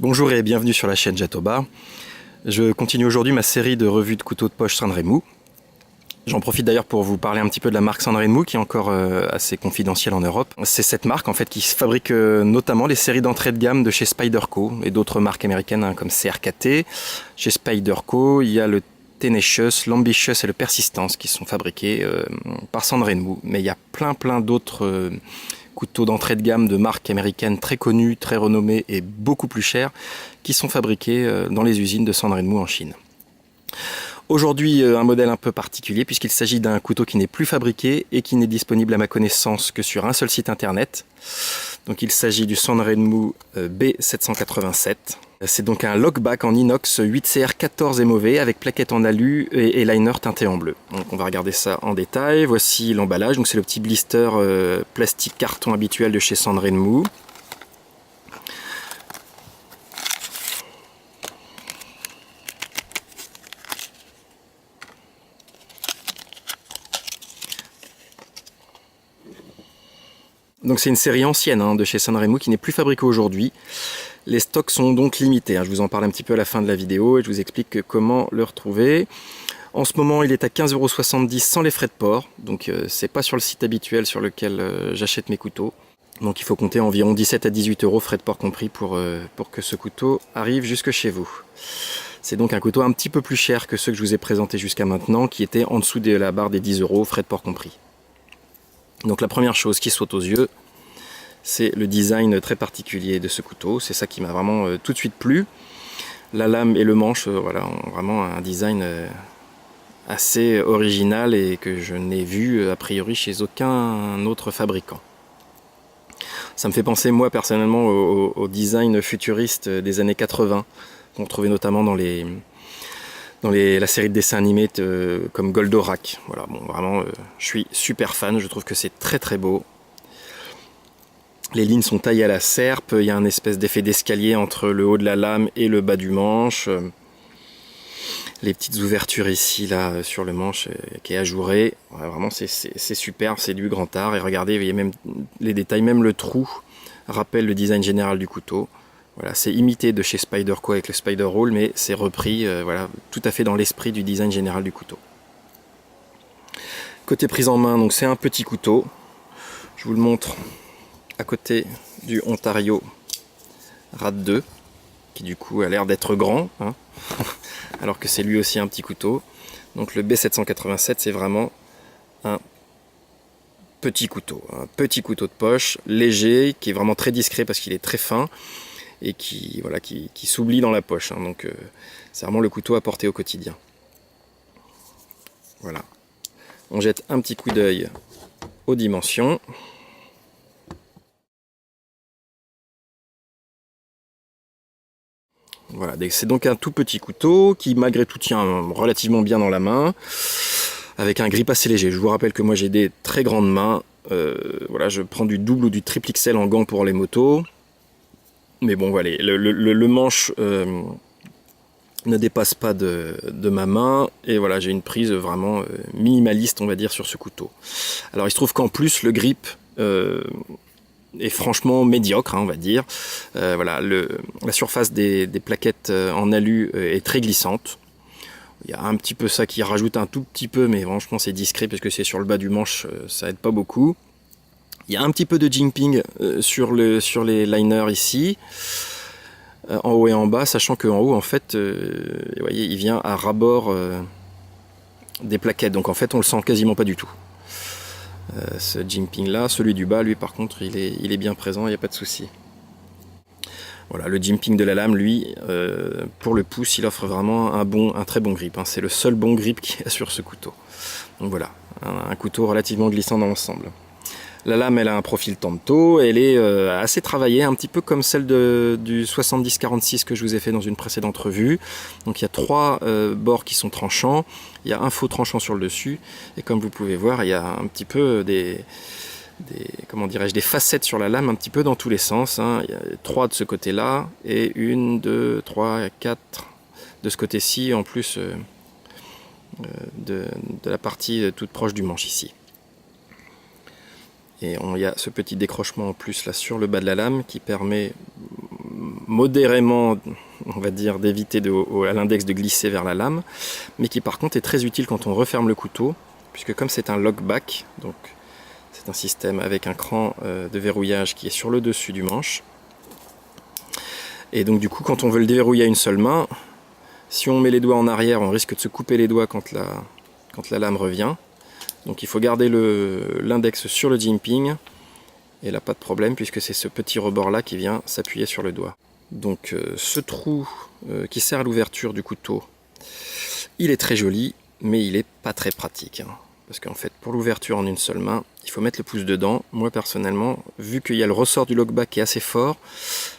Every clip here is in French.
Bonjour et bienvenue sur la chaîne Jatoba. Je continue aujourd'hui ma série de revues de couteaux de poche Sanrenmu. J'en profite d'ailleurs pour vous parler un petit peu de la marque Sanrenmu qui est encore assez confidentielle en Europe. C'est cette marque en fait qui fabrique notamment les séries d'entrée de gamme de chez Spyderco et d'autres marques américaines comme CRKT. Chez Spyderco, il y a le Tenacious, l'Ambitious et le Persistence qui sont fabriqués par Sanrenmu. Mais il y a plein d'autres couteaux d'entrée de gamme de marques américaines très connues, très renommées et beaucoup plus chères qui sont fabriqués dans les usines de Sanrenmu en Chine. Aujourd'hui, un modèle un peu particulier puisqu'il s'agit d'un couteau qui n'est plus fabriqué et qui n'est disponible à ma connaissance que sur un seul site internet. Donc il s'agit du Sanrenmu B787. C'est donc un lockback en inox 8CR14 MOV avec plaquette en alu et liner teinté en bleu. Donc on va regarder ça en détail. Voici l'emballage. Donc c'est le petit blister plastique carton habituel de chez Sanrenmu. Donc c'est une série ancienne de chez Sanrenmu qui n'est plus fabriquée aujourd'hui. Les stocks sont donc limités. Je vous en parle un petit peu à la fin de la vidéo et je vous explique comment le retrouver. En ce moment, il est à 15,70 € sans les frais de port. Donc c'est pas sur le site habituel sur lequel j'achète mes couteaux. Donc il faut compter environ 17 à 18 € frais de port compris pour que ce couteau arrive jusque chez vous. C'est donc un couteau un petit peu plus cher que ceux que je vous ai présentés jusqu'à maintenant, qui étaient en dessous de la barre des 10 € frais de port compris. Donc la première chose qui saute aux yeux, c'est le design très particulier de ce couteau. C'est ça qui m'a vraiment tout de suite plu. La lame et le manche voilà, ont vraiment un design assez original et que je n'ai vu a priori chez aucun autre fabricant. Ça me fait penser moi personnellement au design futuriste des années 80 qu'on trouvait notamment dans la série de dessins animés comme Goldorak. Voilà, bon, vraiment, je suis super fan, je trouve que c'est très beau. Les lignes sont taillées à la serpe, il y a un espèce d'effet d'escalier entre le haut de la lame et le bas du manche. Les petites ouvertures ici, là, sur le manche, qui est ajouré. Ouais, vraiment, c'est super, c'est du grand art. Et regardez, vous voyez même les détails, même le trou rappelle le design général du couteau. Voilà, c'est imité de chez Spyderco avec le Spider Roll, mais c'est repris voilà, tout à fait dans l'esprit du design général du couteau. Côté prise en main, donc c'est un petit couteau. Je vous le montre à côté du Ontario Rad 2, qui du coup a l'air d'être grand, alors que c'est lui aussi un petit couteau. Donc le B787, c'est vraiment un petit couteau de poche, léger, qui est vraiment très discret parce qu'il est très fin, et qui s'oublie dans la poche. Donc c'est vraiment le couteau à porter au quotidien. Voilà. On jette un petit coup d'œil aux dimensions. Voilà, c'est donc un tout petit couteau qui malgré tout tient relativement bien dans la main, avec un grip assez léger. Je vous rappelle que moi j'ai des très grandes mains. Voilà, je prends du double ou du triple XL en gants pour les motos. Mais bon, voilà, le manche ne dépasse pas de ma main. Et voilà, j'ai une prise vraiment minimaliste, on va dire, sur ce couteau. Alors, il se trouve qu'en plus, le grip est franchement médiocre, on va dire. Voilà, la surface des plaquettes en alu est très glissante. Il y a un petit peu ça qui rajoute un tout petit peu, mais franchement, c'est discret parce que c'est sur le bas du manche, ça aide pas beaucoup. Il y a un petit peu de jimping sur les liners ici, en haut et en bas, sachant qu'en haut, en fait, vous voyez, il vient à ras-bord des plaquettes. Donc en fait, on le sent quasiment pas du tout. Ce jimping là, celui du bas, lui par contre, il est bien présent, il n'y a pas de souci. Voilà, le jimping de la lame, lui, pour le pouce, il offre vraiment un très bon grip. C'est le seul bon grip qu'il y a sur ce couteau. Donc voilà, un couteau relativement glissant dans l'ensemble. La lame, elle a un profil tanto, elle est assez travaillée, un petit peu comme celle du 70-46 que je vous ai fait dans une précédente revue. Donc il y a 3 bords qui sont tranchants, il y a un faux tranchant sur le dessus, et comme vous pouvez voir, il y a un petit peu des facettes sur la lame un petit peu dans tous les sens. Il y a 3 de ce côté-là, et 1, 2, 3, 4 de ce côté-ci, en plus de la partie toute proche du manche ici. Et il y a ce petit décrochement en plus là sur le bas de la lame qui permet modérément, on va dire, d'éviter à l'index de glisser vers la lame, mais qui par contre est très utile quand on referme le couteau, puisque comme c'est un lockback, donc c'est un système avec un cran de verrouillage qui est sur le dessus du manche, et donc du coup quand on veut le déverrouiller à une seule main, si on met les doigts en arrière, on risque de se couper les doigts quand la lame revient. Donc il faut garder l'index sur le jimping, et là pas de problème puisque c'est ce petit rebord là qui vient s'appuyer sur le doigt. Donc ce trou qui sert à l'ouverture du couteau, il est très joli, mais il est pas très pratique. Hein. Parce qu'en fait pour l'ouverture en une seule main, il faut mettre le pouce dedans. Moi personnellement, vu qu'il y a le ressort du lockback qui est assez fort,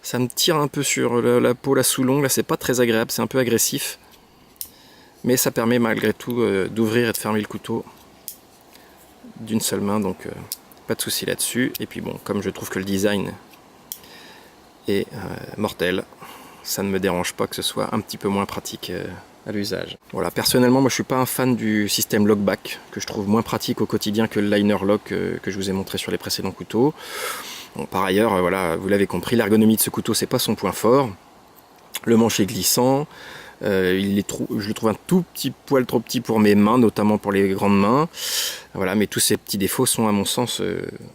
ça me tire un peu sur la peau là sous l'ongle, c'est pas très agréable, c'est un peu agressif. Mais ça permet malgré tout d'ouvrir et de fermer le couteau d'une seule main, donc pas de souci là-dessus. Et puis bon, comme je trouve que le design est mortel, ça ne me dérange pas que ce soit un petit peu moins pratique à l'usage. Voilà, personnellement, moi je suis pas un fan du système lockback, que je trouve moins pratique au quotidien que le liner lock que je vous ai montré sur les précédents couteaux. Bon, par ailleurs, voilà, vous l'avez compris, l'ergonomie de ce couteau, c'est pas son point fort. Le manche est glissant. Je le trouve un tout petit poil trop petit pour mes mains, notamment pour les grandes mains. Voilà, mais tous ces petits défauts sont à mon sens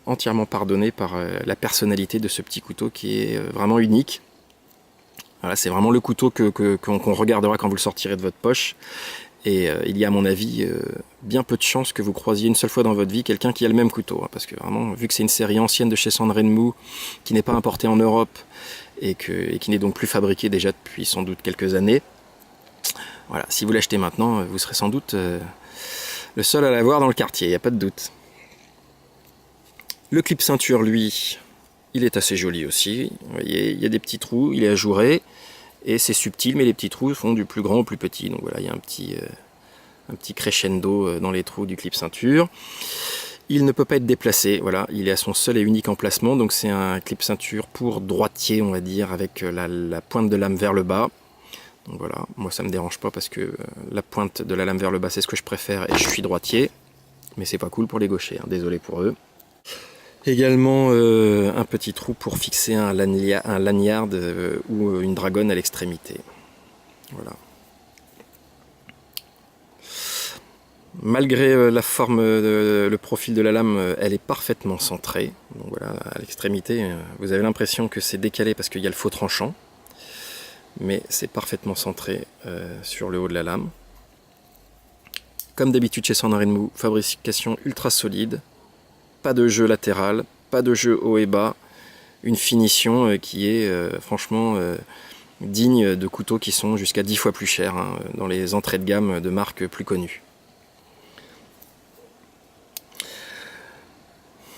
entièrement pardonnés par la personnalité de ce petit couteau qui est vraiment unique. Voilà, c'est vraiment le couteau qu'on regardera quand vous le sortirez de votre poche. Et il y a à mon avis bien peu de chances que vous croisiez une seule fois dans votre vie quelqu'un qui a le même couteau. Hein, parce que vraiment, vu que c'est une série ancienne de chez Sanrenmu, qui n'est pas importée en Europe et qui n'est donc plus fabriquée déjà depuis sans doute quelques années, voilà, si vous l'achetez maintenant, vous serez sans doute le seul à l'avoir dans le quartier, il n'y a pas de doute. Le clip ceinture, lui, il est assez joli aussi. Vous voyez, il y a des petits trous, il est ajouré. Et c'est subtil, mais les petits trous font du plus grand au plus petit. Donc voilà, il y a un petit crescendo dans les trous du clip ceinture. Il ne peut pas être déplacé, voilà, il est à son seul et unique emplacement. Donc c'est un clip ceinture pour droitier, on va dire, avec la pointe de lame vers le bas. Donc voilà, moi ça me dérange pas parce que la pointe de la lame vers le bas, c'est ce que je préfère et je suis droitier. Mais c'est pas cool pour les gauchers, hein, désolé pour eux. Également un petit trou pour fixer un lanyard ou une dragonne à l'extrémité. Voilà. Malgré la forme, le profil de la lame, elle est parfaitement centrée. Donc voilà, à l'extrémité, vous avez l'impression que c'est décalé parce qu'il y a le faux tranchant. Mais c'est parfaitement centré sur le haut de la lame. Comme d'habitude chez Sanrenmu, fabrication ultra solide. Pas de jeu latéral, pas de jeu haut et bas, une finition qui est franchement digne de couteaux qui sont jusqu'à 10 fois plus chers hein, dans les entrées de gamme de marques plus connues.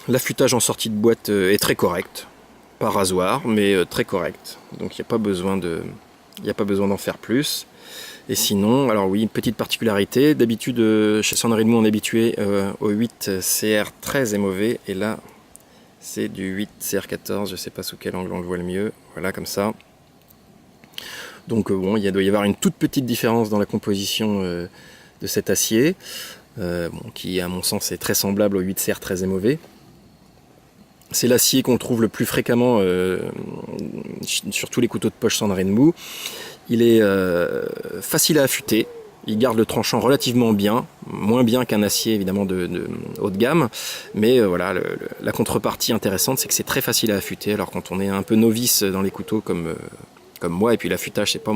L'affûtage en sortie de boîte est très correct, pas rasoir, mais très correct, donc il n'y a pas besoin d'en faire plus. Et sinon, alors oui, une petite particularité, d'habitude chez Sanrenmu on est habitué au 8 CR13 MOV, et là c'est du 8 CR14, je ne sais pas sous quel angle on le voit le mieux, voilà comme ça. Donc bon, il doit y avoir une toute petite différence dans la composition de cet acier, qui à mon sens est très semblable au 8 CR13 MOV. C'est l'acier qu'on trouve le plus fréquemment sur tous les couteaux de poche Sanrenmu. Il est facile à affûter, il garde le tranchant relativement bien, moins bien qu'un acier évidemment de haut de gamme, mais voilà, la contrepartie intéressante c'est que c'est très facile à affûter, alors quand on est un peu novice dans les couteaux comme moi, et puis l'affûtage c'est pas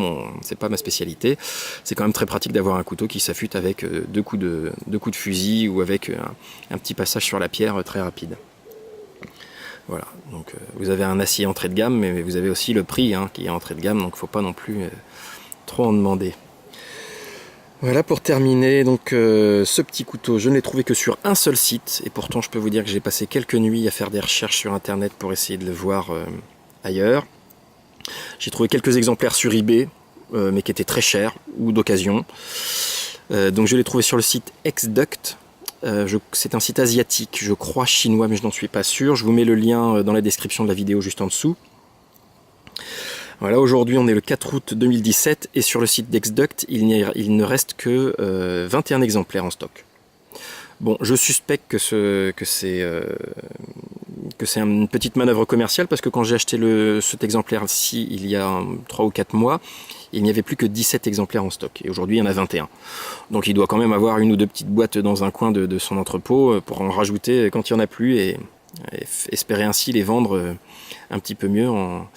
ma spécialité, c'est quand même très pratique d'avoir un couteau qui s'affûte avec deux coups de fusil ou avec un petit passage sur la pierre très rapide. Voilà, donc vous avez un acier entrée de gamme, mais vous avez aussi le prix hein, qui est entrée de gamme, donc il ne faut pas non plus trop en demander. Voilà pour terminer, donc ce petit couteau, je ne l'ai trouvé que sur un seul site, et pourtant je peux vous dire que j'ai passé quelques nuits à faire des recherches sur internet pour essayer de le voir ailleurs. J'ai trouvé quelques exemplaires sur eBay, mais qui étaient très chers, ou d'occasion. Donc je l'ai trouvé sur le site Xduct. C'est un site asiatique, je crois chinois, mais je n'en suis pas sûr. Je vous mets le lien dans la description de la vidéo juste en dessous. Voilà, aujourd'hui on est le 4 août 2017 et sur le site d'Xduct, il ne reste que 21 exemplaires en stock. Bon, je suspecte que c'est une petite manœuvre commerciale parce que quand j'ai acheté cet exemplaire-ci il y a 3 ou 4 mois, il n'y avait plus que 17 exemplaires en stock et aujourd'hui il y en a 21. Donc il doit quand même avoir une ou deux petites boîtes dans un coin de son entrepôt pour en rajouter quand il n'y en a plus et espérer ainsi les vendre un petit peu mieux en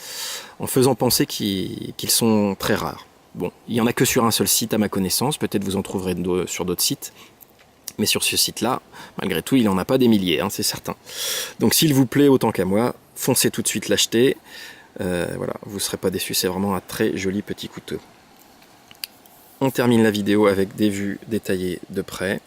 faisant penser qu'ils sont très rares. Bon, il n'y en a que sur un seul site à ma connaissance, peut-être vous en trouverez sur d'autres sites. Mais sur ce site-là, malgré tout, il n'en a pas des milliers, hein, c'est certain. Donc s'il vous plaît, autant qu'à moi, foncez tout de suite l'acheter. Voilà, vous ne serez pas déçus, c'est vraiment un très joli petit couteau. On termine la vidéo avec des vues détaillées de près.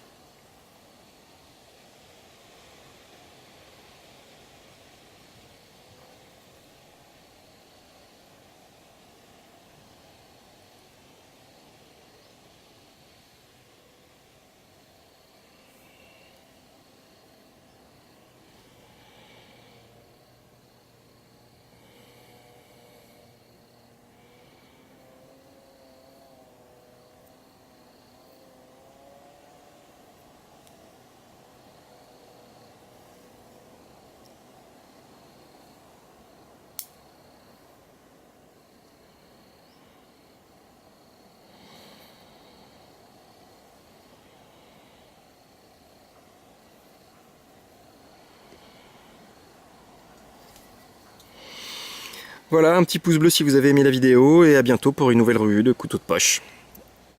Voilà, un petit pouce bleu si vous avez aimé la vidéo et à bientôt pour une nouvelle revue de couteau de poche.